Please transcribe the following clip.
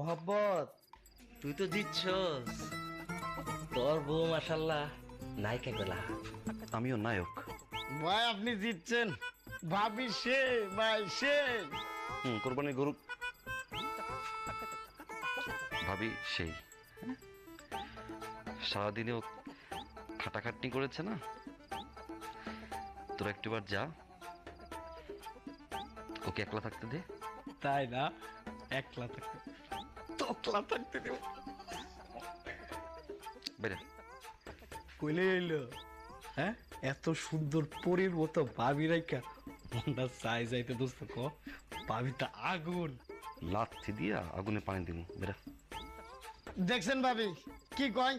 মোহাব্বত তুই তো জিতছস, তোর বউ মাশাল্লাহ নায়িকা গলা। আমিও নায়ক। ভাই আপনি জিতছেন, ভাবি সে ভাই সে। কোরবানির গরু ভাবি সেই সারাদিনেও খাটাখাটনি করেছে না, তোরা একটুবার যা, ওকে একলা থাকতে দে। তাই না? একলা থাকতে তকলা থাকতে দেব। বেরে কইলে এলো হ্যাঁ, এত সুন্দর পরীর মতো ভাবি রাইকা মনটা চাই যাইতে দোস্ত ক, ভাবিটা আগুন। লাথি দিয়া আগুনে পানি দিব। বেরা দেখছেন ভাবি কি কয়,